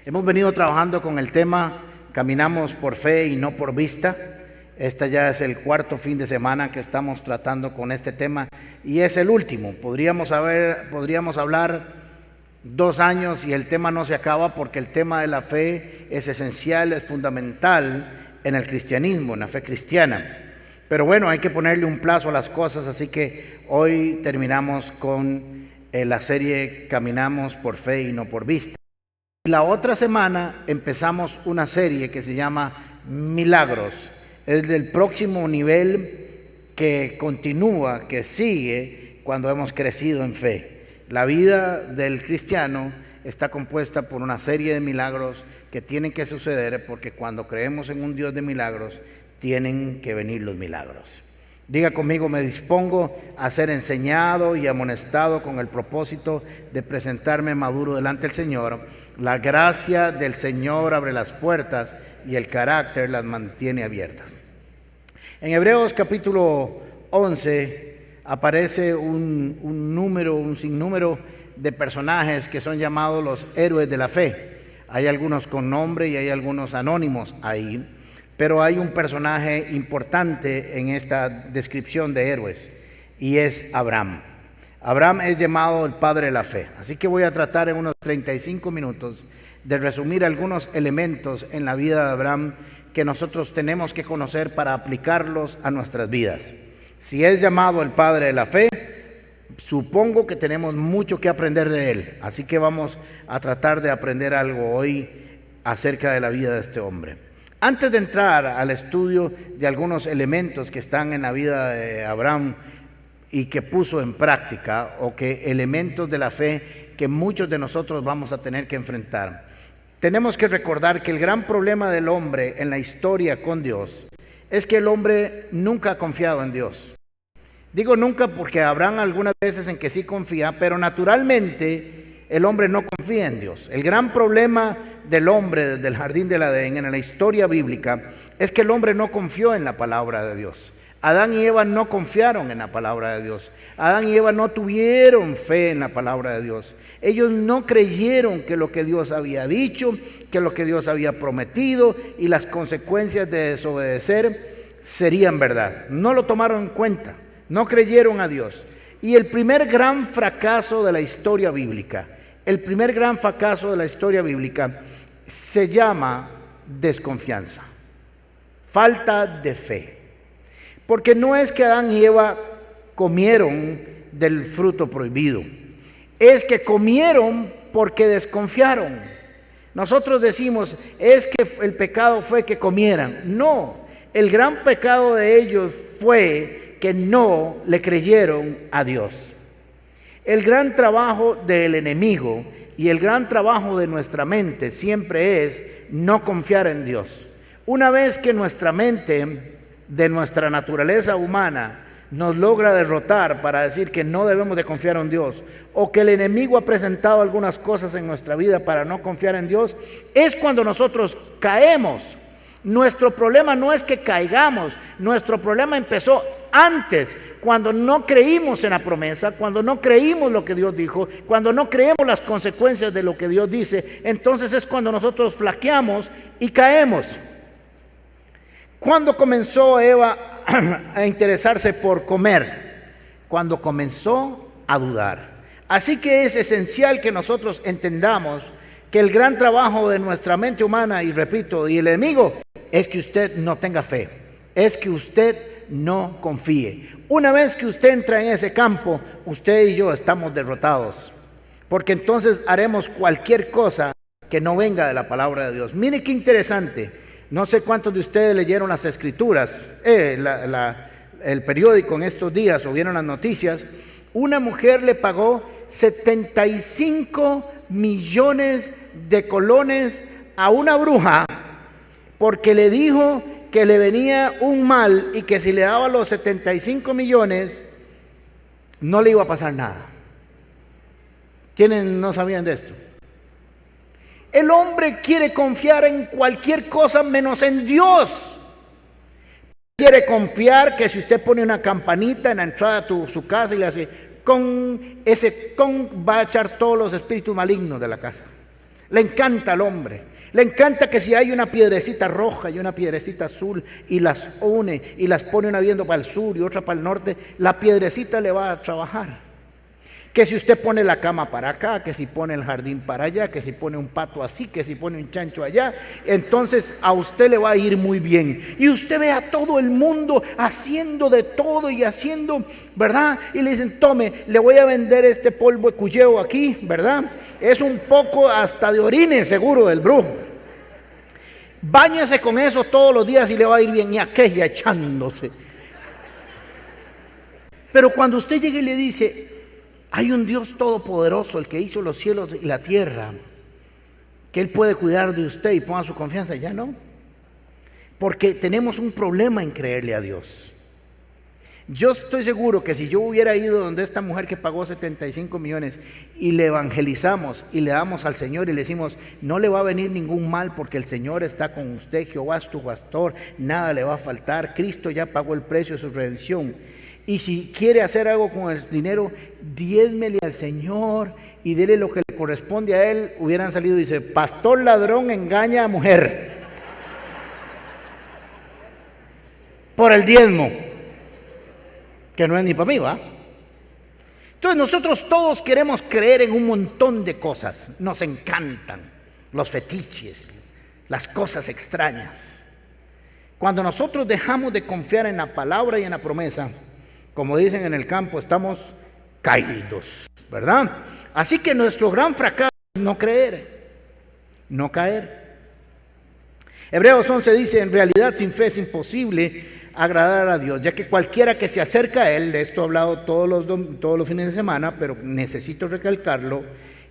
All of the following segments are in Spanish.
Hemos venido trabajando con el tema Caminamos por fe y no por vista. Este ya es el cuarto fin de semana que estamos tratando con este tema y es el último. Podríamos hablar 2 años y el tema no se acaba, porque el tema de la fe es esencial, es fundamental en el cristianismo, en la fe cristiana. Pero bueno, hay que ponerle un plazo a las cosas, así que hoy terminamos con la serie Caminamos por fe y no por vista. La otra semana empezamos una serie que se llama Milagros. Es del próximo nivel que continúa, que sigue cuando hemos crecido en fe. La vida del cristiano está compuesta por una serie de milagros que tienen que suceder, porque cuando creemos en un Dios de milagros, tienen que venir los milagros. Diga conmigo: me dispongo a ser enseñado y amonestado con el propósito de presentarme maduro delante del Señor. La gracia del Señor abre las puertas y el carácter las mantiene abiertas. En Hebreos capítulo 11 aparece un sinnúmero de personajes que son llamados los héroes de la fe. Hay algunos con nombre y hay algunos anónimos ahí, pero hay un personaje importante en esta descripción de héroes y es Abraham. Abraham es llamado el padre de la fe, así que voy a tratar en unos 35 minutos de resumir algunos elementos en la vida de Abraham que nosotros tenemos que conocer para aplicarlos a nuestras vidas. Si es llamado el padre de la fe, supongo que tenemos mucho que aprender de él, así que vamos a tratar de aprender algo hoy acerca de la vida de este hombre. Antes de entrar al estudio de algunos elementos que están en la vida de Abraham y que puso en práctica, o que elementos de la fe que muchos de nosotros vamos a tener que enfrentar, tenemos que recordar que el gran problema del hombre en la historia con Dios es que el hombre nunca ha confiado en Dios. Digo nunca porque habrán algunas veces en que sí confía, pero naturalmente el hombre no confía en Dios. El gran problema del hombre desde el jardín del Edén en la historia bíblica es que el hombre no confió en la palabra de Dios. Adán y Eva no confiaron en la palabra de Dios. Adán y Eva no tuvieron fe en la palabra de Dios. Ellos no creyeron que lo que Dios había dicho, que lo que Dios había prometido y las consecuencias de desobedecer serían verdad. No lo tomaron en cuenta, no creyeron a Dios. Y el primer gran fracaso de la historia bíblica, se llama desconfianza, falta de fe. Porque no es que Adán y Eva comieron del fruto prohibido, es que comieron porque desconfiaron. Nosotros decimos, es que el pecado fue que comieran. No, el gran pecado de ellos fue que no le creyeron a Dios. El gran trabajo del enemigo y el gran trabajo de nuestra mente siempre es no confiar en Dios. Una vez que nuestra mente, de nuestra naturaleza humana, nos logra derrotar para decir que no debemos de confiar en Dios, o que el enemigo ha presentado algunas cosas en nuestra vida para no confiar en Dios, es cuando nosotros caemos. Nuestro problema no es que caigamos, nuestro problema empezó antes, cuando no creímos en la promesa, cuando no creímos lo que Dios dijo, cuando no creemos las consecuencias de lo que Dios dice. Entonces es cuando nosotros flaqueamos y caemos. ¿Cuándo comenzó Eva a interesarse por comer? Cuando comenzó a dudar. Así que es esencial que nosotros entendamos que el gran trabajo de nuestra mente humana, y repito, y el enemigo, es que usted no tenga fe, es que usted no confíe. Una vez que usted entra en ese campo, usted y yo estamos derrotados, porque entonces haremos cualquier cosa que no venga de la palabra de Dios. Mire qué interesante. No sé cuántos de ustedes leyeron las escrituras, el periódico en estos días, o vieron las noticias. Una mujer le pagó 75 millones de colones a una bruja porque le dijo que le venía un mal y que si le daba los 75 millones no le iba a pasar nada. ¿Quiénes no sabían de esto? El hombre quiere confiar en cualquier cosa menos en Dios. Quiere confiar que si usted pone una campanita en la entrada de su casa y le hace con, ese con va a echar todos los espíritus malignos de la casa. Le encanta al hombre. Le encanta que si hay una piedrecita roja y una piedrecita azul y las une y las pone una viendo para el sur y otra para el norte, la piedrecita le va a trabajar. Que si usted pone la cama para acá, que si pone el jardín para allá, que si pone un pato así, que si pone un chancho allá, entonces a usted le va a ir muy bien. Y usted ve a todo el mundo haciendo de todo y haciendo, ¿verdad? Y le dicen, tome, le voy a vender este polvo de cuyeo aquí, ¿verdad? Es un poco hasta de orines seguro del brujo. Báñese con eso todos los días y le va a ir bien. Y aquella echándose. Pero cuando usted llega y le dice, hay un Dios todopoderoso, el que hizo los cielos y la tierra, que Él puede cuidar de usted y ponga su confianza, ya no. Porque tenemos un problema en creerle a Dios. Yo estoy seguro que si yo hubiera ido donde esta mujer que pagó 75 millones y le evangelizamos y le damos al Señor y le decimos, no le va a venir ningún mal porque el Señor está con usted, Jehová es tu pastor, nada le va a faltar, Cristo ya pagó el precio de su redención. Y si quiere hacer algo con el dinero, diezmele al Señor y dele lo que le corresponde a Él. Hubieran salido y dice, pastor ladrón engaña a mujer por el diezmo, que no es ni para mí, ¿va? Entonces nosotros todos queremos creer en un montón de cosas. Nos encantan los fetiches, las cosas extrañas. Cuando nosotros dejamos de confiar en la palabra y en la promesa, como dicen en el campo, estamos caídos, ¿verdad? Así que nuestro gran fracaso es no creer, no caer. Hebreos 11 dice, en realidad sin fe es imposible agradar a Dios, ya que cualquiera que se acerca a Él, de esto he hablado todos los fines de semana, pero necesito recalcarlo,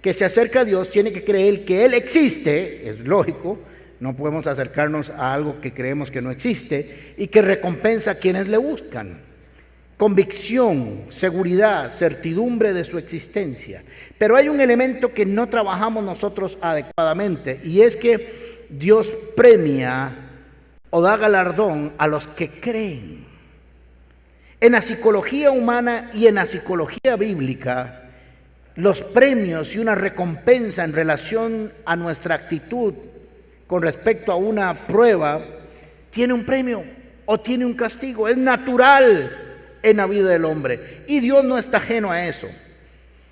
que se acerca a Dios tiene que creer que Él existe, es lógico, no podemos acercarnos a algo que creemos que no existe, y que recompensa a quienes le buscan. Convicción, seguridad, certidumbre de su existencia. Pero hay un elemento que no trabajamos nosotros adecuadamente, y es que Dios premia o da galardón a los que creen. En la psicología humana y en la psicología bíblica, los premios y una recompensa en relación a nuestra actitud con respecto a una prueba tiene un premio o tiene un castigo. Es natural en la vida del hombre y Dios no está ajeno a eso.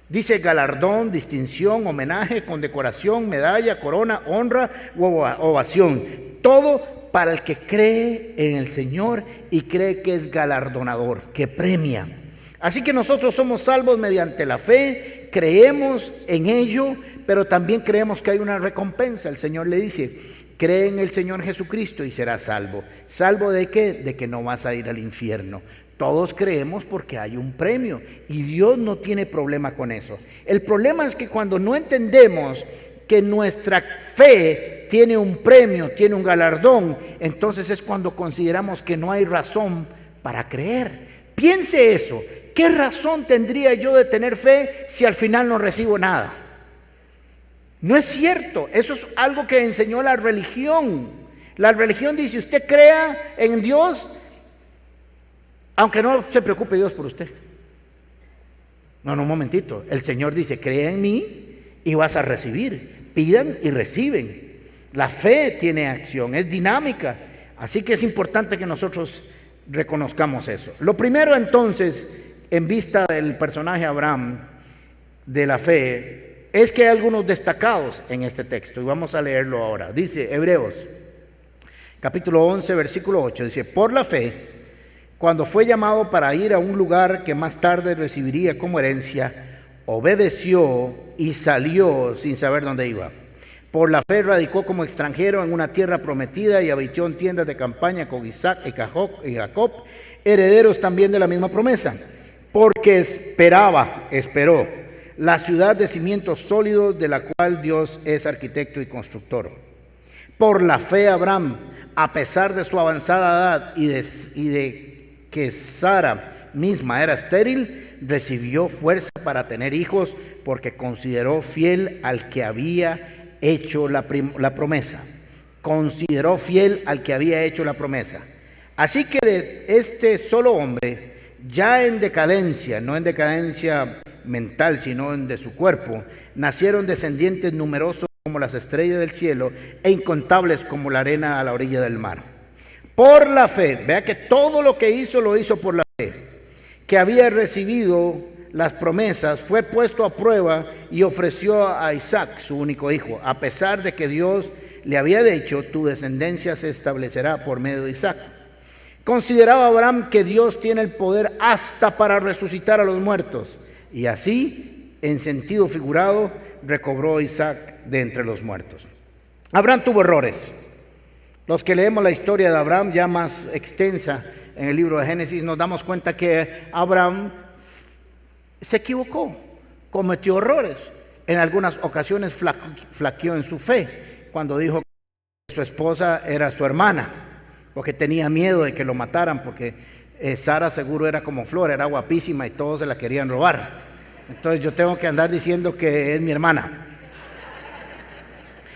Dice galardón, distinción, homenaje, condecoración, medalla, corona, honra u ovación. Todo para el que cree en el Señor y cree que es galardonador, que premia. Así que nosotros somos salvos mediante la fe, creemos en ello, pero también creemos que hay una recompensa. El Señor le dice, cree en el Señor Jesucristo y serás salvo. ¿Salvo de qué? De que no vas a ir al infierno. Todos creemos porque hay un premio y Dios no tiene problema con eso. El problema es que cuando no entendemos que nuestra fe tiene un premio, tiene un galardón, entonces es cuando consideramos que no hay razón para creer. Piense eso. ¿Qué razón tendría yo de tener fe si al final no recibo nada? No es cierto. Eso es algo que enseñó la religión. La religión dice, usted crea en Dios, aunque no se preocupe Dios por usted. No, un momentito. El Señor dice, cree en mí y vas a recibir. Pidan y reciben. La fe tiene acción, es dinámica. Así que es importante que nosotros reconozcamos eso. Lo primero entonces, en vista del personaje Abraham, de la fe, es que hay algunos destacados en este texto. Y vamos a leerlo ahora. Dice Hebreos, capítulo 11, versículo 8. Dice, por la fe, cuando fue llamado para ir a un lugar que más tarde recibiría como herencia, obedeció y salió sin saber dónde iba. Por la fe radicó como extranjero en una tierra prometida y habitó en tiendas de campaña con Isaac y Jacob, herederos también de la misma promesa, porque esperó la ciudad de cimientos sólidos de la cual Dios es arquitecto y constructor. Por la fe Abraham, a pesar de su avanzada edad y de que Sara misma era estéril, recibió fuerza para tener hijos porque consideró fiel al que había hecho la promesa. Consideró fiel al que había hecho la promesa. Así que de este solo hombre, ya en decadencia, no en decadencia mental, sino en de su cuerpo, nacieron descendientes numerosos como las estrellas del cielo e incontables como la arena a la orilla del mar. Por la fe, vea que todo lo que hizo lo hizo por la fe, que había recibido las promesas, fue puesto a prueba y ofreció a Isaac, su único hijo, a pesar de que Dios le había dicho: tu descendencia se establecerá por medio de Isaac. Consideraba Abraham que Dios tiene el poder hasta para resucitar a los muertos, y así, en sentido figurado, recobró Isaac de entre los muertos. Abraham tuvo errores. Los que leemos la historia de Abraham ya más extensa en el libro de Génesis, nos damos cuenta que Abraham se equivocó, cometió errores. En algunas ocasiones flaqueó en su fe cuando dijo que su esposa era su hermana, porque tenía miedo de que lo mataran, porque Sara seguro era como Flor, era guapísima y todos se la querían robar. Entonces yo tengo que andar diciendo que es mi hermana.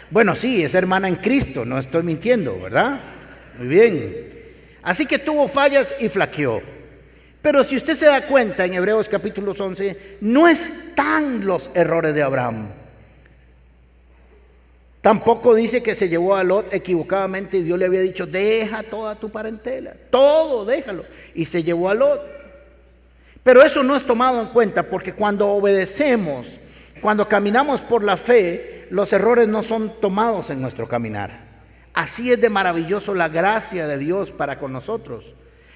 Bueno, sí, es hermana en Cristo, no estoy mintiendo, ¿verdad? Muy bien. Así que tuvo fallas y flaqueó. Pero si usted se da cuenta, en Hebreos capítulo 11, no están los errores de Abraham. Tampoco dice que se llevó a Lot equivocadamente y Dios le había dicho: deja toda tu parentela, todo déjalo. Y se llevó a Lot. Pero eso no es tomado en cuenta, porque cuando obedecemos, cuando caminamos por la fe, los errores no son tomados en nuestro caminar. Así es de maravilloso la gracia de Dios para con nosotros.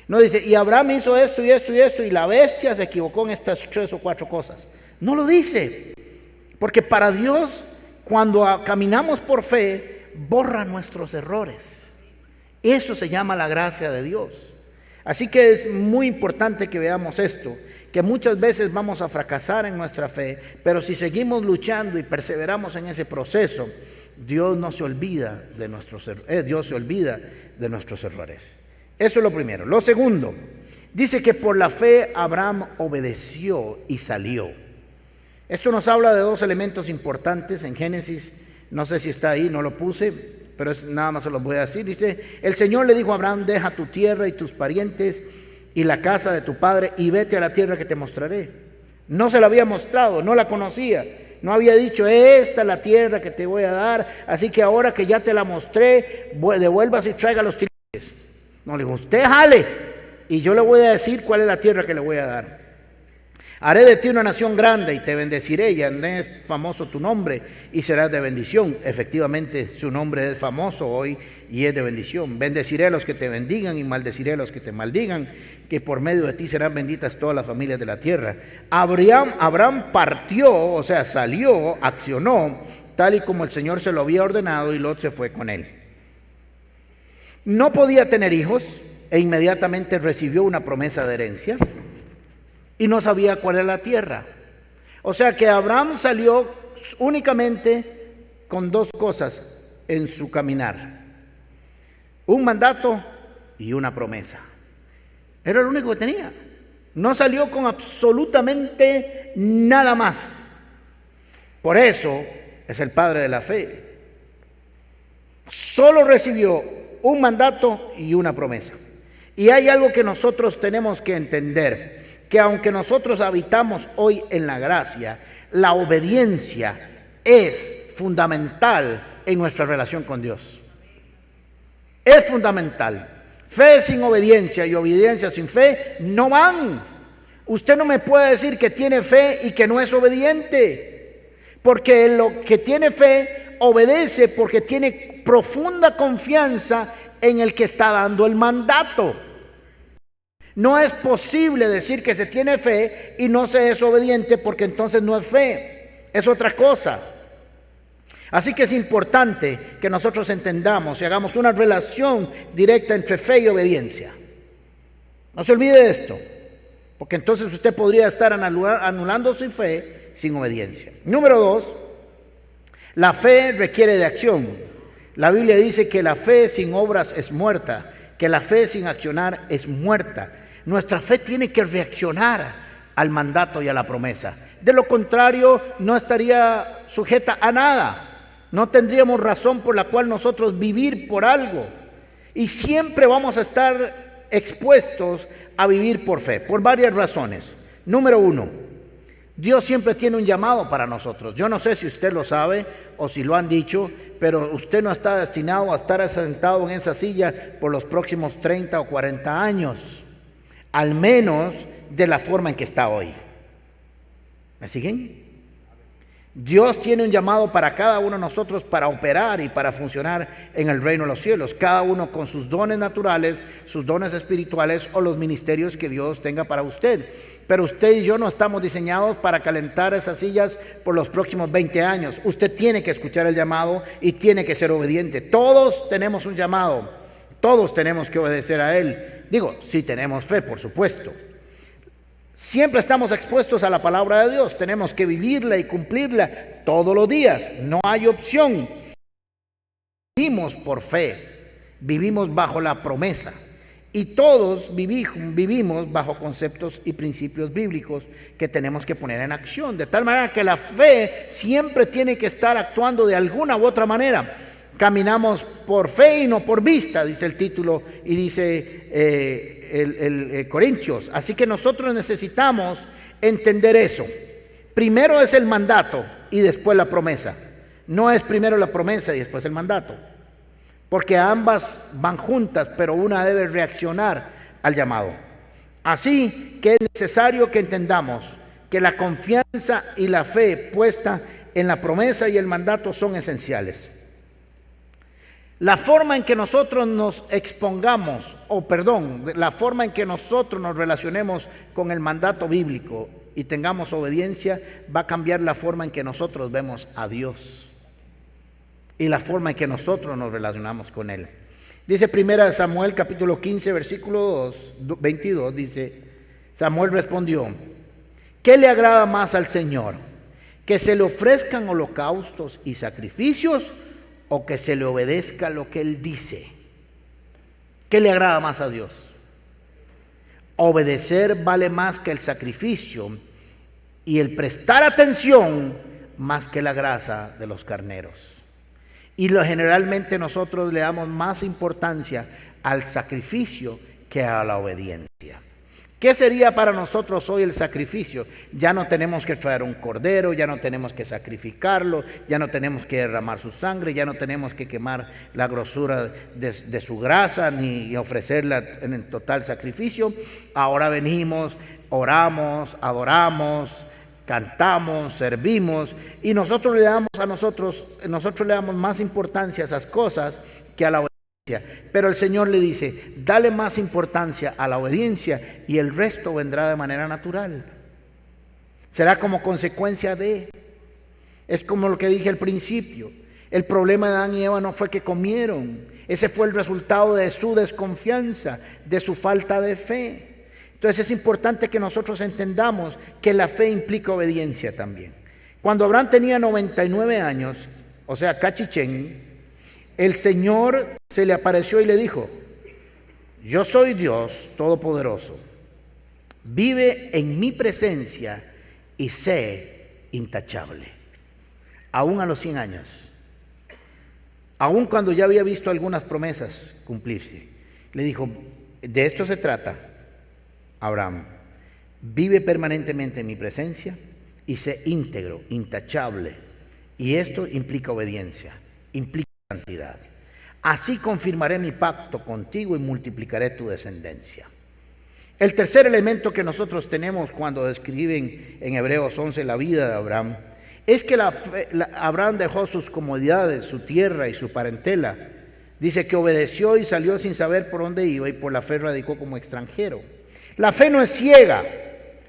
No dice: y Abraham hizo esto y esto y esto, y la bestia se equivocó en estas 3 o 4 cosas. No lo dice, porque para Dios, cuando caminamos por fe, borra nuestros errores. Eso se llama la gracia de Dios. Así que es muy importante que veamos esto, que muchas veces vamos a fracasar en nuestra fe, pero si seguimos luchando y perseveramos en ese proceso, Dios no se olvida de nuestros errores. Eso es lo primero. Lo segundo, dice que por la fe Abraham obedeció y salió. Esto nos habla de 2 elementos importantes en Génesis. No sé si está ahí, no lo puse, pero nada más se los voy a decir. Dice: el Señor le dijo a Abraham: deja tu tierra y tus parientes y la casa de tu padre y vete a la tierra que te mostraré. No se la había mostrado, no la conocía, no había dicho: esta es la tierra que te voy a dar, así que ahora que ya te la mostré, devuelvas y traiga los tiliches. No, le dijo: usted jale y yo le voy a decir cuál es la tierra que le voy a dar. Haré de ti una nación grande y te bendeciré, y haré famoso tu nombre y serás de bendición. Efectivamente, su nombre es famoso hoy y es de bendición. Bendeciré a los que te bendigan y maldeciré a los que te maldigan, que por medio de ti serán benditas todas las familias de la tierra. Abraham partió, o sea, salió, accionó, tal y como el Señor se lo había ordenado, y Lot se fue con él. No podía tener hijos e inmediatamente recibió una promesa de herencia. Y no sabía cuál era la tierra. O sea que Abraham salió únicamente con 2 cosas en su caminar: un mandato y una promesa. Era lo único que tenía. No salió con absolutamente nada más. Por eso es el padre de la fe. Solo recibió un mandato y una promesa. Y hay algo que nosotros tenemos que entender: que aunque nosotros habitamos hoy en la gracia, la obediencia es fundamental en nuestra relación con Dios. Es fundamental. Fe sin obediencia y obediencia sin fe no van. Usted no me puede decir que tiene fe y que no es obediente, porque lo que tiene fe obedece porque tiene profunda confianza en el que está dando el mandato. No es posible decir que se tiene fe y no se es obediente, porque entonces no es fe, es otra cosa. Así que es importante que nosotros entendamos y hagamos una relación directa entre fe y obediencia. No se olvide de esto, porque entonces usted podría estar anulando su fe sin obediencia. Número 2, la fe requiere de acción. La Biblia dice que la fe sin obras es muerta, que la fe sin accionar es muerta. Nuestra fe tiene que reaccionar al mandato y a la promesa. De lo contrario, no estaría sujeta a nada. No tendríamos razón por la cual nosotros vivir por algo. Y siempre vamos a estar expuestos a vivir por fe, por varias razones. Número 1, Dios siempre tiene un llamado para nosotros. Yo no sé si usted lo sabe o si lo han dicho, pero usted no está destinado a estar sentado en esa silla por los próximos 30 o 40 años, al menos de la forma en que está hoy. ¿Me siguen? Dios tiene un llamado para cada uno de nosotros para operar y para funcionar en el reino de los cielos, cada uno con sus dones naturales, sus dones espirituales o los ministerios que Dios tenga para usted. Pero usted y yo no estamos diseñados para calentar esas sillas por los próximos 20 años. Usted tiene que escuchar el llamado y tiene que ser obediente. Todos tenemos un llamado, todos tenemos que obedecer a él. Digo, si tenemos fe, por supuesto. Siempre estamos expuestos a la palabra de Dios. Tenemos que vivirla y cumplirla todos los días. No hay opción. Vivimos por fe, vivimos bajo la promesa. Y todos vivimos bajo conceptos y principios bíblicos que tenemos que poner en acción. De tal manera que la fe siempre tiene que estar actuando de alguna u otra manera. Caminamos por fe y no por vista, dice el título y dice Corintios. Así que nosotros necesitamos entender eso. Primero es el mandato y después la promesa. No es primero la promesa y después el mandato. Porque ambas van juntas, pero una debe reaccionar al llamado. Así que es necesario que entendamos que la confianza y la fe puesta en la promesa y el mandato son esenciales. La forma en que nosotros nos expongamos, la forma en que nosotros nos relacionemos con el mandato bíblico y tengamos obediencia, va a cambiar la forma en que nosotros vemos a Dios y la forma en que nosotros nos relacionamos con Él. Dice 1 Samuel capítulo 15 versículo 22, dice: Samuel respondió: ¿qué le agrada más al Señor? ¿Que se le ofrezcan holocaustos y sacrificios o que se le obedezca lo que Él dice? ¿Qué le agrada más a Dios? Obedecer vale más que el sacrificio y el prestar atención más que la grasa de los carneros. Y generalmente nosotros le damos más importancia al sacrificio que a la obediencia. ¿Qué sería para nosotros hoy el sacrificio? Ya no tenemos que traer un cordero, ya no tenemos que sacrificarlo, ya no tenemos que derramar su sangre, ya no tenemos que quemar la grosura de su grasa ni ofrecerla en el total sacrificio. Ahora venimos, oramos, adoramos, cantamos, servimos y nosotros le damos más importancia a esas cosas que a la obediencia. Pero el Señor le dice: dale más importancia a la obediencia y el resto vendrá de manera natural. Será como consecuencia de. Es como lo que dije al principio. El problema de Adán y Eva no fue que comieron. Ese fue el resultado de su desconfianza, de su falta de fe. Entonces es importante que nosotros entendamos que la fe implica obediencia también. Cuando Abraham tenía 99 años, o sea, cachichén, el Señor se le apareció y le dijo: yo soy Dios Todopoderoso, vive en mi presencia y sé intachable. Aún a los 100 años, aún cuando ya había visto algunas promesas cumplirse, le dijo: de esto se trata, Abraham, vive permanentemente en mi presencia y sé íntegro, intachable. Y esto implica obediencia, implica santidad. Así confirmaré mi pacto contigo y multiplicaré tu descendencia. El tercer elemento que nosotros tenemos cuando describen en Hebreos 11 la vida de Abraham es que Abraham dejó sus comodidades, su tierra y su parentela. Dice que obedeció y salió sin saber por dónde iba y por la fe radicó como extranjero. La fe no es ciega.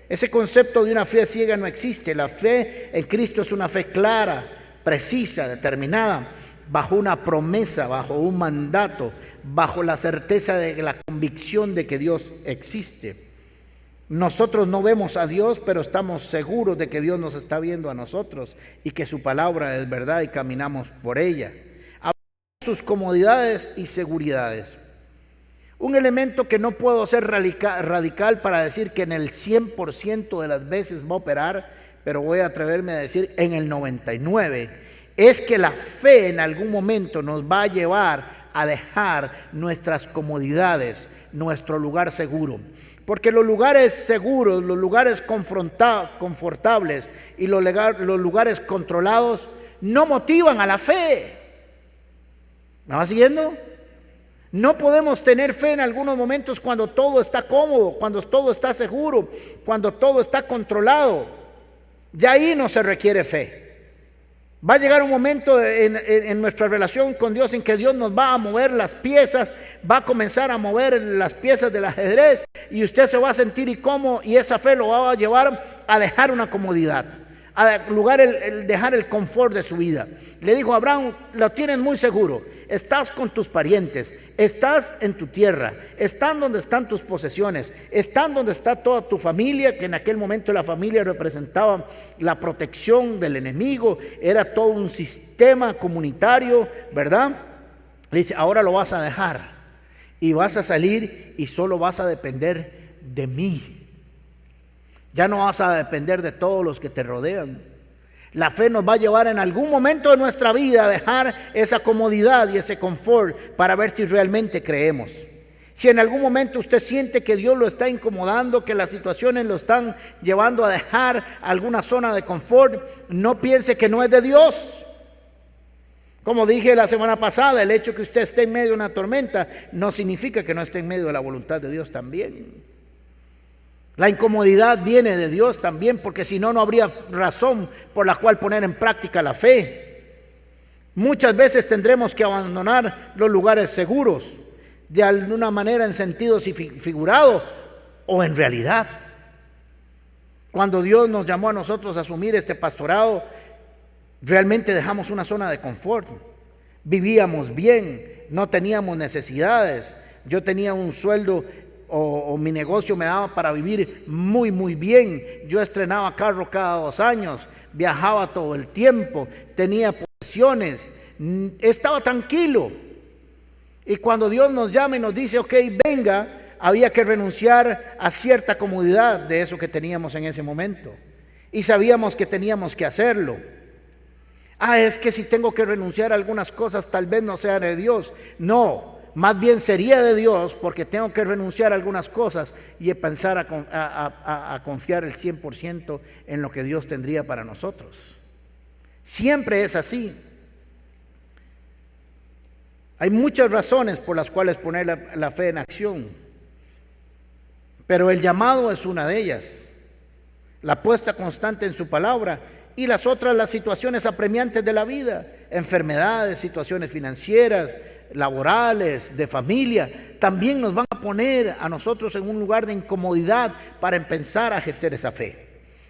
Ese concepto de una fe ciega no existe. La fe en Cristo es una fe clara, precisa, determinada, bajo una promesa, bajo un mandato, bajo la certeza de la convicción de que Dios existe. Nosotros no vemos a Dios, pero estamos seguros de que Dios nos está viendo a nosotros y que su palabra es verdad y caminamos por ella. Sus comodidades y seguridades. Un elemento que no puedo ser radical para decir que en el 100% de las veces va a operar, pero voy a atreverme a decir en el 99%, es que la fe en algún momento nos va a llevar a dejar nuestras comodidades, nuestro lugar seguro. Porque los lugares seguros, los lugares confortables y los lugares controlados no motivan a la fe. ¿Me va siguiendo? No podemos tener fe en algunos momentos cuando todo está cómodo, cuando todo está seguro, cuando todo está controlado. Ya ahí no se requiere fe. Va a llegar un momento en nuestra relación con Dios en que Dios nos va a mover las piezas, va a comenzar a mover las piezas del ajedrez y usted se va a sentir incómodo y esa fe lo va a llevar a dejar una comodidad, a dejar el confort de su vida. Le dijo a Abraham, lo tienes muy seguro, estás con tus parientes, estás en tu tierra, están donde están tus posesiones, están donde está toda tu familia, que en aquel momento la familia representaba la protección del enemigo, era todo un sistema comunitario, ¿verdad? Le dice, ahora lo vas a dejar y vas a salir y solo vas a depender de mí. Ya no vas a depender de todos los que te rodean. La fe nos va a llevar en algún momento de nuestra vida a dejar esa comodidad y ese confort para ver si realmente creemos. Si en algún momento usted siente que Dios lo está incomodando, que las situaciones lo están llevando a dejar alguna zona de confort, no piense que no es de Dios. Como dije la semana pasada, el hecho que usted esté en medio de una tormenta no significa que no esté en medio de la voluntad de Dios también. La incomodidad viene de Dios también, porque si no, no habría razón por la cual poner en práctica la fe. Muchas veces tendremos que abandonar los lugares seguros, de alguna manera en sentido figurado o en realidad. Cuando Dios nos llamó a nosotros a asumir este pastorado, realmente dejamos una zona de confort. Vivíamos bien, no teníamos necesidades. Yo tenía un sueldo o mi negocio me daba para vivir muy muy bien. Yo estrenaba carro cada 2 años, viajaba todo el tiempo, tenía posesiones, estaba tranquilo. Y cuando Dios nos llama y nos dice, ok, venga, había que renunciar a cierta comodidad de eso que teníamos en ese momento. Y sabíamos que teníamos que hacerlo. Es que si tengo que renunciar a algunas cosas, tal vez no sea de Dios. No. Más bien sería de Dios, porque tengo que renunciar a algunas cosas y pensar a confiar el 100% en lo que Dios tendría para nosotros. Siempre es así. Hay muchas razones por las cuales poner la fe en acción, pero el llamado es una de ellas. La puesta constante en su palabra y las otras, las situaciones apremiantes de la vida, enfermedades, situaciones financieras, laborales, de familia, también nos van a poner a nosotros en un lugar de incomodidad para empezar a ejercer esa fe.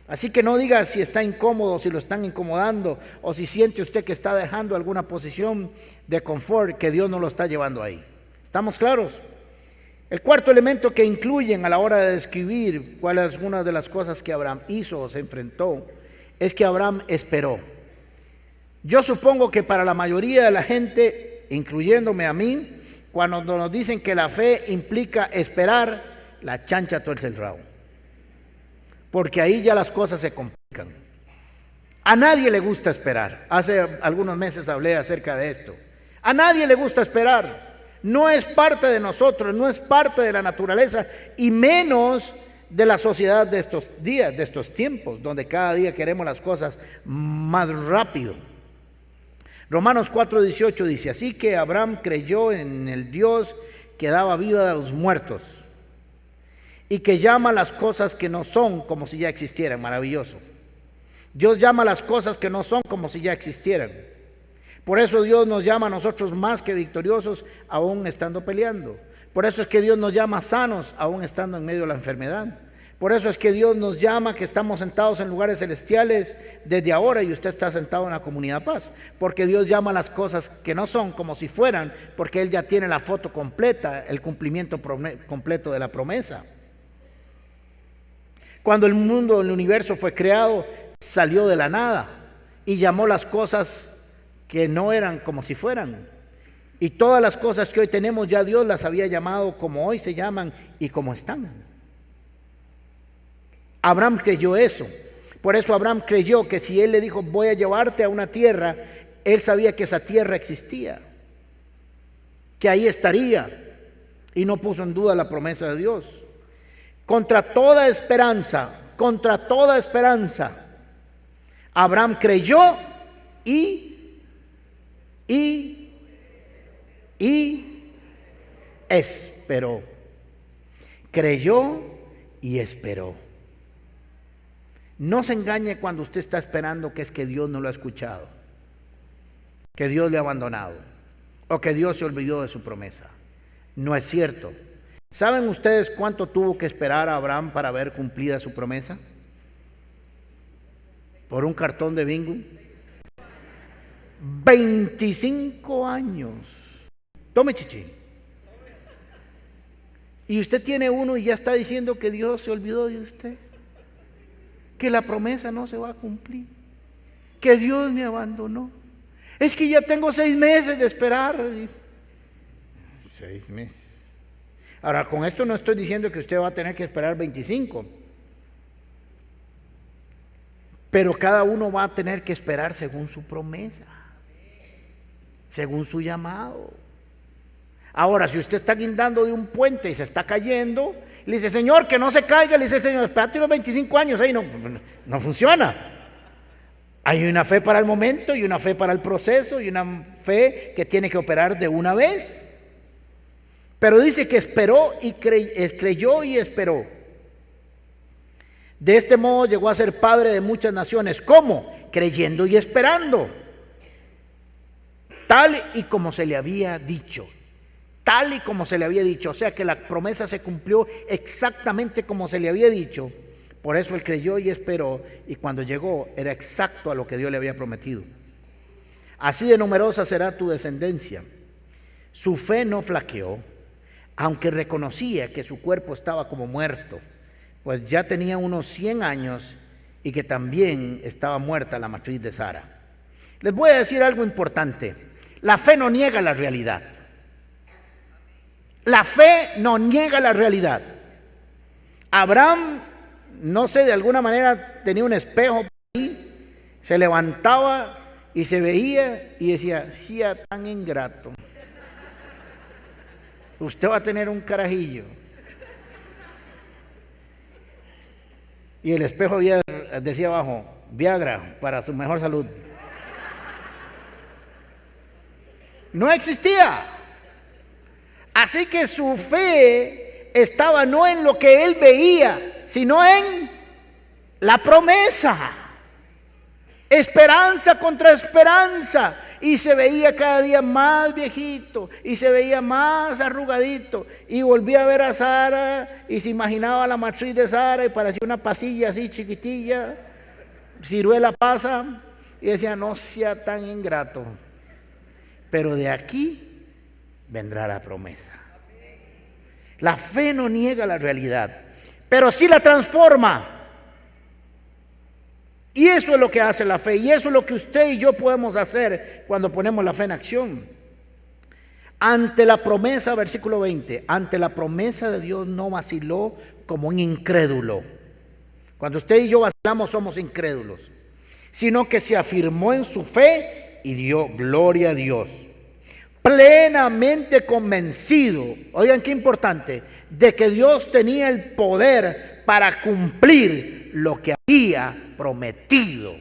Así que no diga si está incómodo, si lo están incomodando o si siente usted que está dejando alguna posición de confort, que Dios no lo está llevando ahí. ¿Estamos claros? El cuarto elemento que incluyen a la hora de describir cuáles son algunas de las cosas que Abraham hizo o se enfrentó es que Abraham esperó. Yo supongo que para la mayoría de la gente, incluyéndome a mí, cuando nos dicen que la fe implica esperar, la chancha tuerce el rabo, porque ahí ya las cosas se complican. A nadie le gusta esperar. Hace algunos meses hablé acerca de esto. A nadie le gusta esperar. No es parte de nosotros, no es parte de la naturaleza y menos de la sociedad de estos días, de estos tiempos, donde cada día queremos las cosas más rápido. Romanos 4:18 dice, así que Abraham creyó en el Dios que daba vida a los muertos y que llama las cosas que no son como si ya existieran. Maravilloso. Dios llama las cosas que no son como si ya existieran. Por eso Dios nos llama a nosotros más que victoriosos aún estando peleando. Por eso es que Dios nos llama sanos aún estando en medio de la enfermedad. Por eso es que Dios nos llama que estamos sentados en lugares celestiales desde ahora y usted está sentado en la comunidad paz. Porque Dios llama las cosas que no son como si fueran, porque Él ya tiene la foto completa, el cumplimiento completo de la promesa. Cuando el mundo, el universo fue creado, salió de la nada y llamó las cosas que no eran como si fueran. Y todas las cosas que hoy tenemos ya Dios las había llamado como hoy se llaman y como están. Abraham creyó eso. Por eso Abraham creyó que si él le dijo voy a llevarte a una tierra, él sabía que esa tierra existía, que ahí estaría, y no puso en duda la promesa de Dios. contra toda esperanza, Abraham creyó y esperó. Creyó y esperó. No se engañe cuando usted está esperando que es que Dios no lo ha escuchado, que Dios le ha abandonado o que Dios se olvidó de su promesa. No es cierto. ¿Saben ustedes cuánto tuvo que esperar a Abraham para ver cumplida su promesa? ¿Por un cartón de bingo? 25 años. Tome, chichín. Y usted tiene uno y ya está diciendo que Dios se olvidó de usted, que la promesa no se va a cumplir, que Dios me abandonó. Es que ya tengo 6 meses de esperar. 6 meses. Ahora, con esto no estoy diciendo que usted va a tener que esperar 25, pero cada uno va a tener que esperar según su promesa, según su llamado. Ahora, si usted está guindando de un puente y se está cayendo, le dice, Señor, que no se caiga. Le dice el Señor, espérate los 25 años. Ahí no funciona. Hay una fe para el momento y una fe para el proceso y una fe que tiene que operar de una vez. Pero dice que esperó y creyó y esperó. De este modo llegó a ser padre de muchas naciones. ¿Cómo? Creyendo y esperando. Tal y como se le había dicho. Tal y como se le había dicho. O sea que la promesa se cumplió exactamente como se le había dicho. Por eso él creyó y esperó. Y cuando llegó era exacto a lo que Dios le había prometido. Así de numerosa será tu descendencia. Su fe no flaqueó, aunque reconocía que su cuerpo estaba como muerto, pues ya tenía unos 100 años y que también estaba muerta la matriz de Sara. Les voy a decir algo importante. La fe no niega la realidad. La fe no niega la realidad. Abraham, no sé, de alguna manera tenía un espejo por ahí, se levantaba y se veía y decía, sí, tan ingrato. Usted va a tener un carajillo. Y el espejo decía abajo, Viagra para su mejor salud. No existía. Así que su fe estaba no en lo que él veía, sino en la promesa. Esperanza contra esperanza. Y se veía cada día más viejito y se veía más arrugadito. Y volvía a ver a Sara y se imaginaba la matriz de Sara y parecía una pasilla así chiquitilla, ciruela pasa, y decía, no sea tan ingrato. Pero de aquí vendrá la promesa. La fe no niega la realidad, pero sí la transforma. Y eso es lo que hace la fe, y eso es lo que usted y yo podemos hacer cuando ponemos la fe en acción. Ante la promesa, versículo 20, ante la promesa de Dios no vaciló como un incrédulo. Cuando usted y yo vacilamos somos incrédulos, sino que se afirmó en su fe y dio gloria a Dios. Plenamente convencido, oigan qué importante, de que Dios tenía el poder para cumplir lo que había prometido.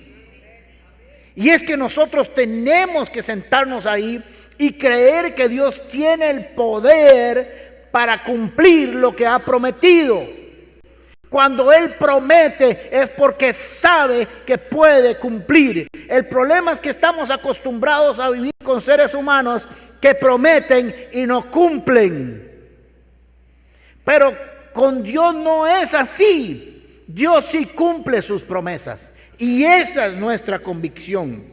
Y es que nosotros tenemos que sentarnos ahí y creer que Dios tiene el poder para cumplir lo que ha prometido. Cuando Él promete es porque sabe que puede cumplir. El problema es que estamos acostumbrados a vivir con seres humanos que prometen y no cumplen. Pero con Dios no es así. Dios sí cumple sus promesas y esa es nuestra convicción.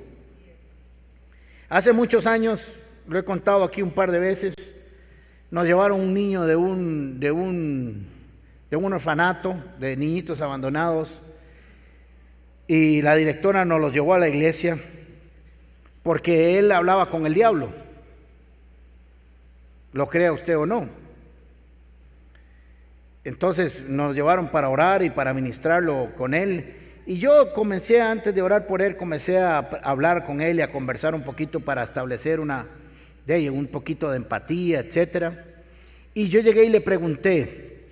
Hace muchos años, lo he contado aquí un par de veces, nos llevaron un niño de un orfanato de niñitos abandonados y la directora nos los llevó a la iglesia porque él hablaba con el diablo, lo crea usted o no. Entonces nos llevaron para orar y para ministrarlo con él. Y yo comencé, antes de orar por él, comencé a hablar con él y a conversar un poquito para establecer un poquito de empatía, etcétera. Y yo llegué y le pregunté,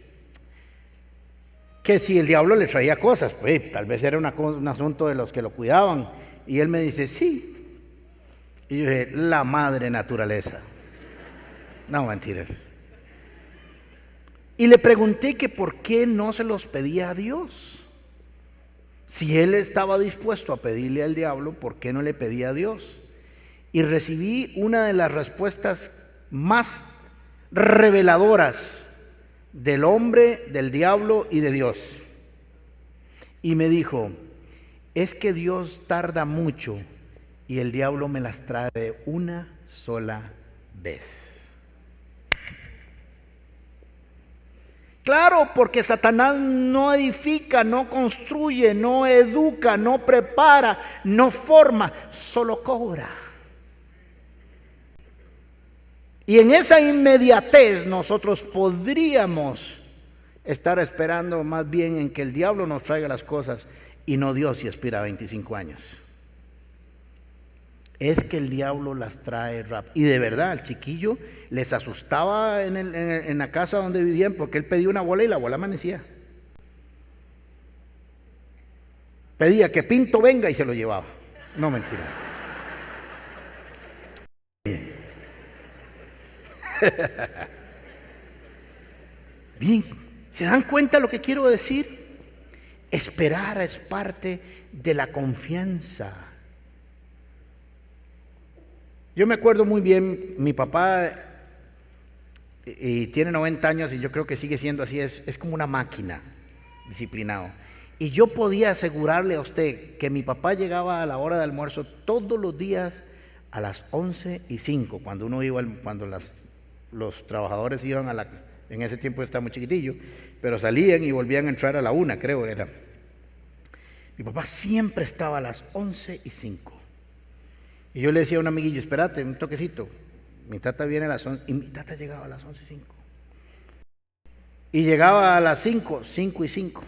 que si el diablo le traía cosas, pues tal vez era un asunto de los que lo cuidaban. Y él me dice, sí. Y yo dije, la madre naturaleza. No, mentiras. Y le pregunté que por qué no se los pedía a Dios. Si él estaba dispuesto a pedirle al diablo, ¿por qué no le pedía a Dios? Y recibí una de las respuestas más reveladoras del hombre, del diablo y de Dios. Y me dijo, es que Dios tarda mucho y el diablo me las trae de una sola vez. Claro, porque Satanás no edifica, no construye, no educa, no prepara, no forma, solo cobra. Y en esa inmediatez nosotros podríamos estar esperando más bien en que el diablo nos traiga las cosas y no Dios si aspira a 25 años. Es que el diablo las trae rápido. Y de verdad, el chiquillo les asustaba en la casa donde vivían porque él pedía una bola y la bola amanecía. Pedía que Pinto venga y se lo llevaba. No, mentira. Bien, ¿se dan cuenta lo que quiero decir? Esperar es parte de la confianza. Yo me acuerdo muy bien, mi papá y tiene 90 años y yo creo que sigue siendo así, es como una máquina, disciplinado. Y yo podía asegurarle a usted que mi papá llegaba a la hora de almuerzo todos los días a las 11:05, cuando uno iba, cuando los trabajadores iban en ese tiempo estaba muy chiquitillo, pero salían y volvían a entrar a la 1, creo era. Mi papá siempre estaba a las 11:05. Y yo le decía a un amiguillo, espérate, un toquecito. Mi tata viene a las 11, y mi tata llegaba a las 11:05. Y llegaba a las 5:05,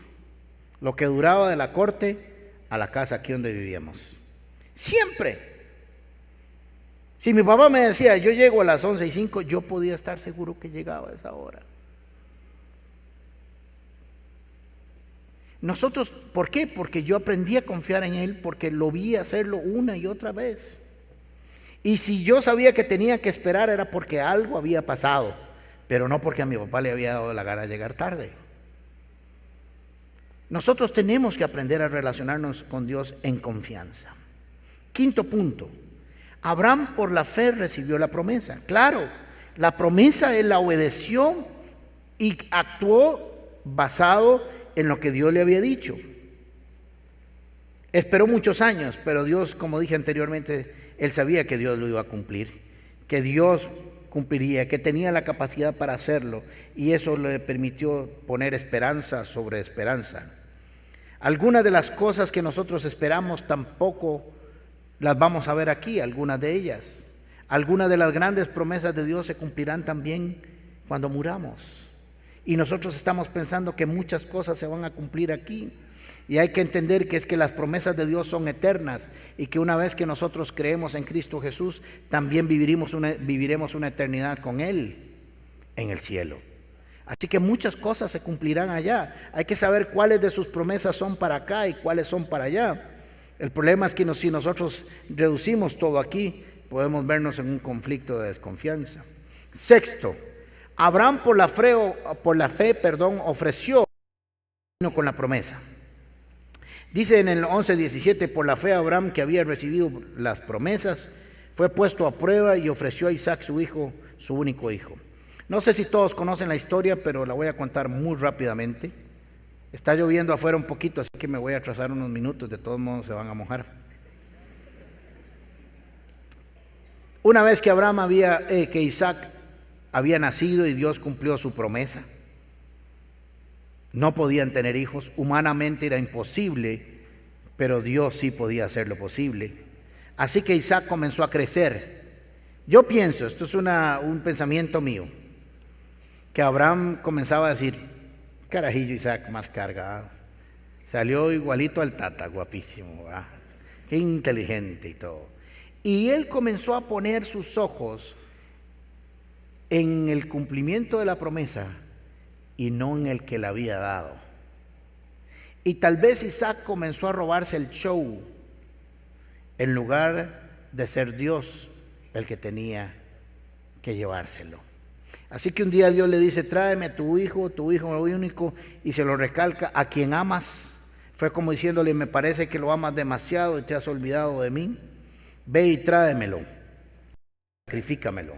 lo que duraba de la corte a la casa aquí donde vivíamos. Siempre. Si mi papá me decía, yo llego a las 11:05, yo podía estar seguro que llegaba a esa hora. Nosotros, ¿por qué? Porque yo aprendí a confiar en él, porque lo vi hacerlo una y otra vez. Y si yo sabía que tenía que esperar era porque algo había pasado, pero no porque a mi papá le había dado la gana de llegar tarde. Nosotros tenemos que aprender a relacionarnos con Dios en confianza. Quinto punto, Abraham por la fe recibió la promesa. Claro, la promesa él la obedeció y actuó basado en lo que Dios le había dicho. Esperó muchos años, pero Dios, como dije anteriormente, él sabía que Dios lo iba a cumplir, que Dios cumpliría, que tenía la capacidad para hacerlo, y eso le permitió poner esperanza sobre esperanza. Algunas de las cosas que nosotros esperamos tampoco las vamos a ver aquí, algunas de ellas. Algunas de las grandes promesas de Dios se cumplirán también cuando muramos. Y nosotros estamos pensando que muchas cosas se van a cumplir aquí. Y hay que entender que es que las promesas de Dios son eternas y que una vez que nosotros creemos en Cristo Jesús, también viviremos una eternidad con Él en el cielo. Así que muchas cosas se cumplirán allá. Hay que saber cuáles de sus promesas son para acá y cuáles son para allá. El problema es que si nosotros reducimos todo aquí, podemos vernos en un conflicto de desconfianza. Sexto, Abraham por la fe, ofreció con la promesa. Dice en el 11:17, por la fe Abraham, que había recibido las promesas, fue puesto a prueba y ofreció a Isaac su hijo, su único hijo. No sé si todos conocen la historia, pero la voy a contar muy rápidamente. Está lloviendo afuera un poquito, así que me voy a atrasar unos minutos, de todos modos se van a mojar. Una vez que Isaac había nacido y Dios cumplió su promesa, no podían tener hijos, humanamente era imposible, pero Dios sí podía hacer lo posible. Así que Isaac comenzó a crecer. Yo pienso, esto es un pensamiento mío, que Abraham comenzaba a decir, carajillo Isaac más cargado, salió igualito al tata, guapísimo, ¿verdad? Qué inteligente y todo. Y él comenzó a poner sus ojos en el cumplimiento de la promesa y no en el que le había dado. Y tal vez Isaac comenzó a robarse el show en lugar de ser Dios el que tenía que llevárselo. Así que un día Dios le dice: tráeme a tu hijo único, y se lo recalca: a quien amas. Fue como diciéndole: me parece que lo amas demasiado y te has olvidado de mí. Ve y tráemelo, sacrifícamelo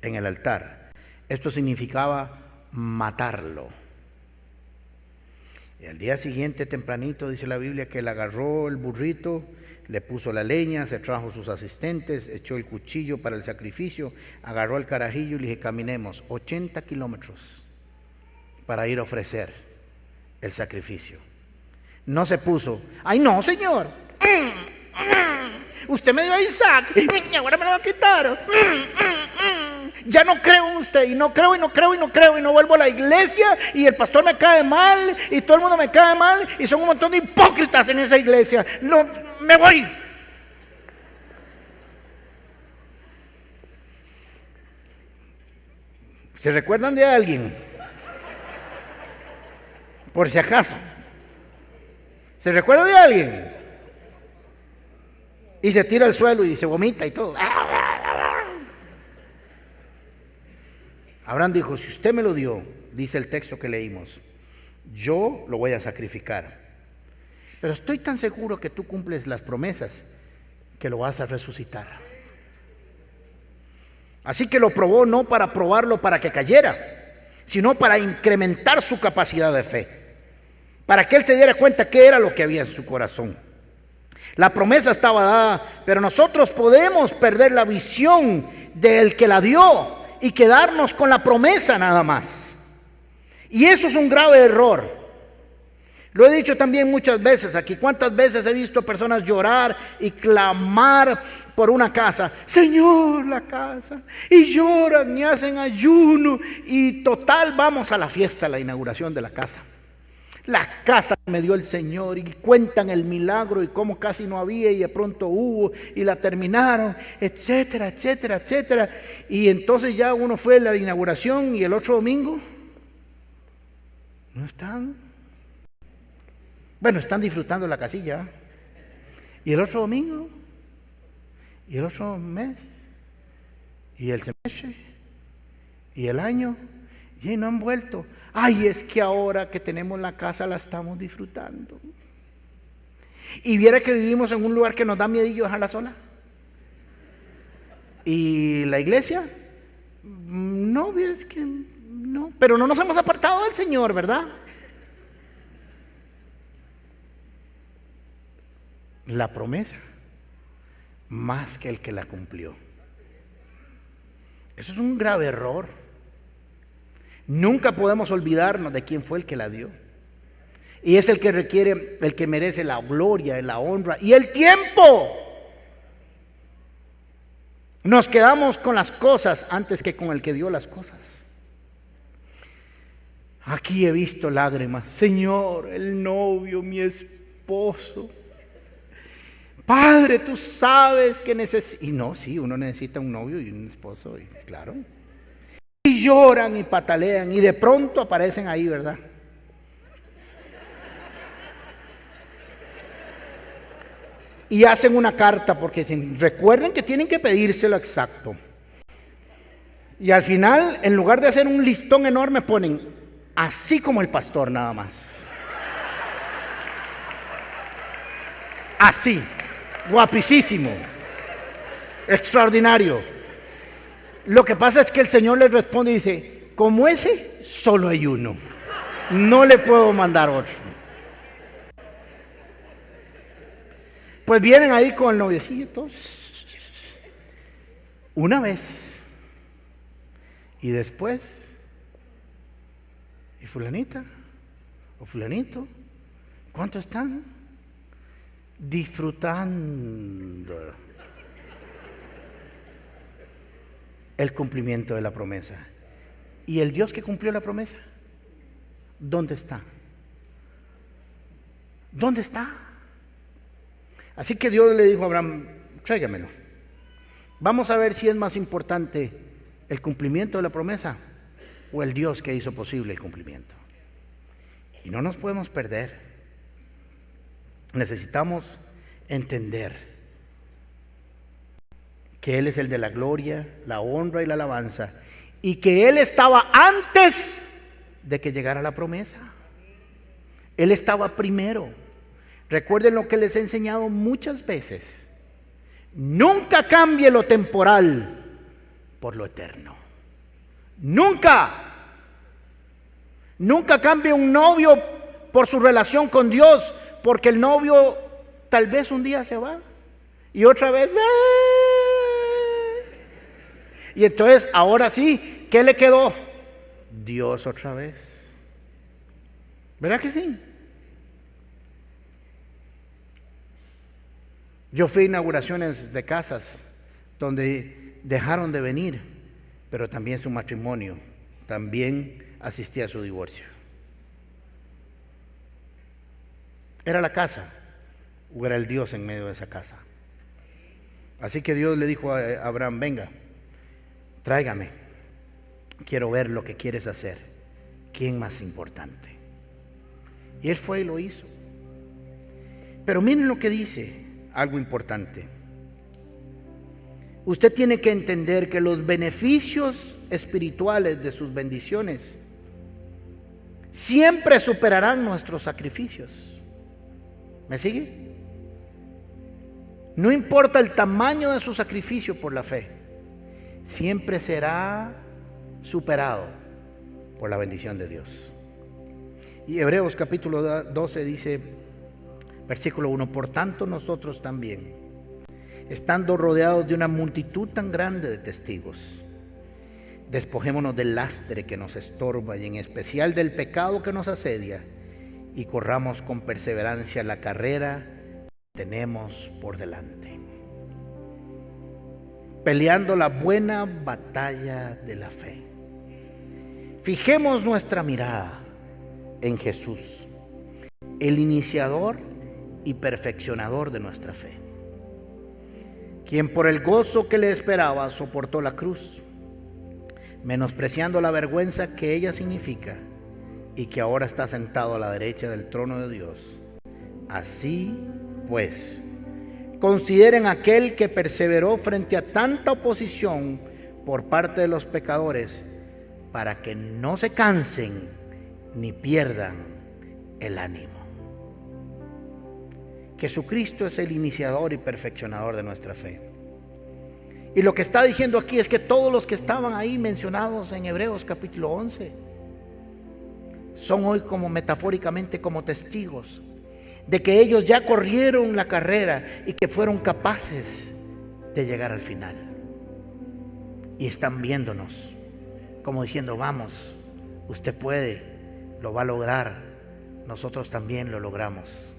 en el altar. Esto significaba matarlo. Y al día siguiente, tempranito, dice la Biblia que él agarró el burrito, le puso la leña, se trajo sus asistentes, echó el cuchillo para el sacrificio, agarró el carajillo y le dije: caminemos 80 kilómetros para ir a ofrecer el sacrificio. No se puso: ay no, Señor, usted me dio a Isaac y ahora me lo va a quitar. Ya no creo en usted, y no creo, y no vuelvo a la iglesia, y el pastor me cae mal, y todo el mundo me cae mal, y son un montón de hipócritas en esa iglesia. No, me voy. ¿Se recuerdan de alguien? Por si acaso. ¿Se recuerda de alguien? Y se tira al suelo y se vomita y todo. Abraham dijo: si usted me lo dio, dice el texto que leímos, yo lo voy a sacrificar. Pero estoy tan seguro que tú cumples las promesas que lo vas a resucitar. Así que lo probó, no para probarlo para que cayera, sino para incrementar su capacidad de fe, para que él se diera cuenta qué era lo que había en su corazón. La promesa estaba dada, pero nosotros podemos perder la visión del que la dio y quedarnos con la promesa nada más. Y eso es un grave error. Lo he dicho también muchas veces aquí. ¿Cuántas veces he visto personas llorar y clamar por una casa? Señor, la casa. Y lloran y hacen ayuno. Y total, vamos a la fiesta, a la inauguración de la casa. La casa que me dio el Señor, y cuentan el milagro y cómo casi no había y de pronto hubo y la terminaron, etcétera, etcétera, etcétera. Y entonces ya uno fue a la inauguración y el otro domingo no están. Bueno, están disfrutando la casilla. Y el otro domingo, y el otro mes, y el semestre, y el año, y no han vuelto. Ay, es que ahora que tenemos la casa la estamos disfrutando. Y viera que vivimos en un lugar que nos da miedillo dejarla sola. ¿Y la iglesia? No, vieras que no. Pero no nos hemos apartado del Señor, ¿verdad? La promesa, más que el que la cumplió. Eso es un grave error. Nunca podemos olvidarnos de quién fue el que la dio. Y es el que requiere, el que merece la gloria, la honra y el tiempo. Nos quedamos con las cosas antes que con el que dio las cosas. Aquí he visto lágrimas. Señor, el novio, mi esposo. Padre, tú sabes que necesito. Y no, sí, uno necesita un novio y un esposo, y claro. Y lloran y patalean y de pronto aparecen ahí, ¿verdad? Y hacen una carta, porque recuerden que tienen que pedírselo exacto. Y al final, en lugar de hacer un listón enorme, ponen así como el pastor, nada más. Así, guapísimo, extraordinario. Lo que pasa es que el Señor les responde y dice: como ese, solo hay uno. No le puedo mandar otro. Pues vienen ahí con el noviecito una vez, y después, y fulanita o fulanito, ¿cuántos están? Disfrutando el cumplimiento de la promesa. ¿Y el Dios que cumplió la promesa? ¿Dónde está? ¿Dónde está? Así que Dios le dijo a Abraham: tráigamelo. Vamos a ver si es más importante el cumplimiento de la promesa o el Dios que hizo posible el cumplimiento. Y no nos podemos perder. necesitamos entender que Él es el de la gloria, la honra y la alabanza, y que Él estaba antes de que llegara la promesa. Él estaba primero. Recuerden lo que les he enseñado muchas veces: nunca cambie lo temporal por lo eterno. Nunca cambie un novio por su relación con Dios, porque el novio tal vez un día se va y otra vez y entonces ahora sí, ¿qué le quedó? Dios otra vez. ¿Verdad que sí? Yo fui a inauguraciones de casas donde dejaron de venir, pero también su matrimonio, también asistí a su divorcio. ¿Era la casa o era el Dios en medio de esa casa? Así que Dios le dijo a Abraham: venga, tráigame, quiero ver lo que quieres hacer. ¿Quién más importante? Y él fue y lo hizo. Pero miren lo que dice, algo importante. Usted tiene que entender que los beneficios espirituales de sus bendiciones siempre superarán nuestros sacrificios. ¿Me sigue? No importa el tamaño de su sacrificio por la fe, siempre será superado por la bendición de Dios. Y Hebreos capítulo 12 dice, versículo 1: por tanto nosotros también, estando rodeados de una multitud tan grande de testigos, despojémonos del lastre que nos estorba y en especial del pecado que nos asedia, y corramos con perseverancia la carrera que tenemos por delante, peleando la buena batalla de la fe. Fijemos nuestra mirada en Jesús, el iniciador y perfeccionador de nuestra fe, quien por el gozo que le esperaba soportó la cruz, menospreciando la vergüenza que ella significa, y que ahora está sentado a la derecha del trono de Dios. Así pues, consideren aquel que perseveró frente a tanta oposición por parte de los pecadores, para que no se cansen ni pierdan el ánimo. Jesucristo es el iniciador y perfeccionador de nuestra fe. Y lo que está diciendo aquí es que todos los que estaban ahí mencionados en Hebreos capítulo 11 son hoy, como metafóricamente, como testigos de que ellos ya corrieron la carrera y que fueron capaces de llegar al final. Y están viéndonos como diciendo: vamos, usted puede, lo va a lograr, nosotros también lo logramos.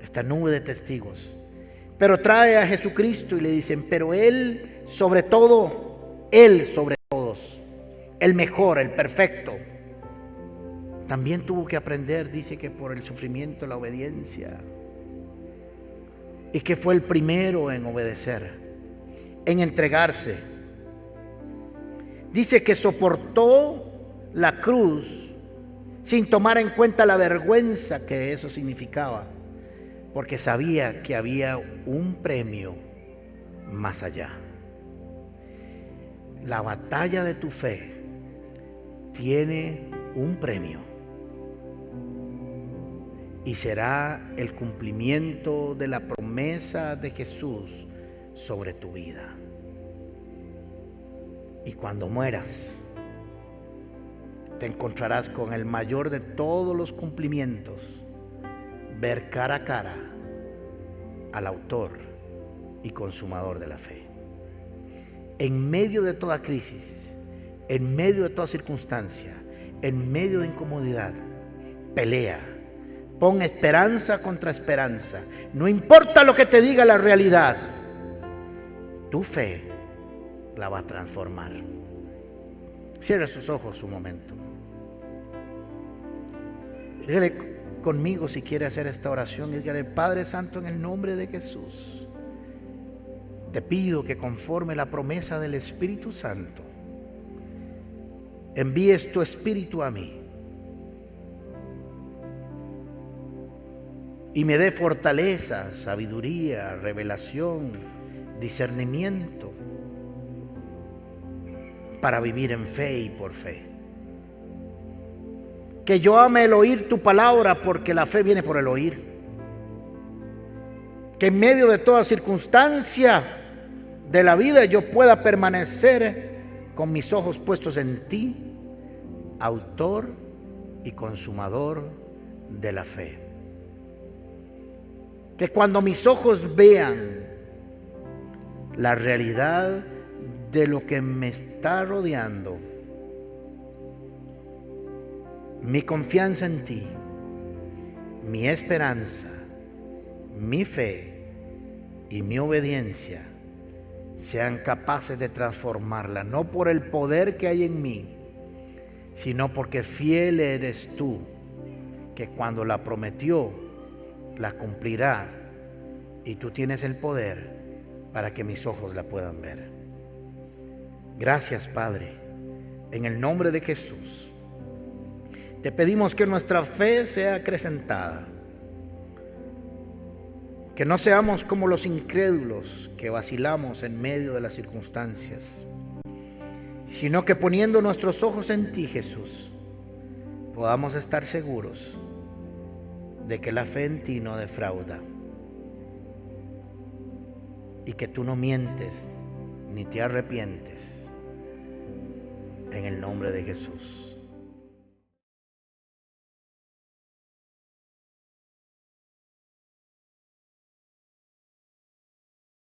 Esta nube de testigos. Pero trae a Jesucristo y le dicen: pero Él sobre todo, Él sobre todos, el mejor, el perfecto, también tuvo que aprender, dice, que por el sufrimiento, la obediencia, y que fue el primero en obedecer, en entregarse. Dice que soportó la cruz sin tomar en cuenta la vergüenza que eso significaba, porque sabía que había un premio más allá. La batalla de tu fe tiene un premio, y será el cumplimiento de la promesa de Jesús sobre tu vida. Y cuando mueras, te encontrarás con el mayor de todos los cumplimientos: ver cara a cara al autor y consumador de la fe. En medio de toda crisis, en medio de toda circunstancia, en medio de incomodidad, pelea. Pon esperanza contra esperanza. No importa lo que te diga la realidad, tu fe la va a transformar. Cierra sus ojos un momento. Dígale conmigo, si quiere hacer esta oración, y dígale: Padre Santo, en el nombre de Jesús, te pido que, conforme la promesa del Espíritu Santo, envíes tu Espíritu a mí y me dé fortaleza, sabiduría, revelación, discernimiento para vivir en fe y por fe. Que yo ame el oír tu palabra, porque la fe viene por el oír. Que en medio de toda circunstancia de la vida yo pueda permanecer con mis ojos puestos en ti, autor y consumador de la fe. Que cuando mis ojos vean la realidad de lo que me está rodeando, mi confianza en ti, mi esperanza, mi fe y mi obediencia sean capaces de transformarla, no por el poder que hay en mí, sino porque fiel eres tú, que cuando la prometió, la cumplirá, y tú tienes el poder para que mis ojos la puedan ver. Gracias, Padre, en el nombre de Jesús. Te pedimos que nuestra fe sea acrecentada, que no seamos como los incrédulos que vacilamos en medio de las circunstancias, sino que poniendo nuestros ojos en ti, Jesús, podamos estar seguros de que la fe en ti no defrauda y que tú no mientes ni te arrepientes, en el nombre de Jesús.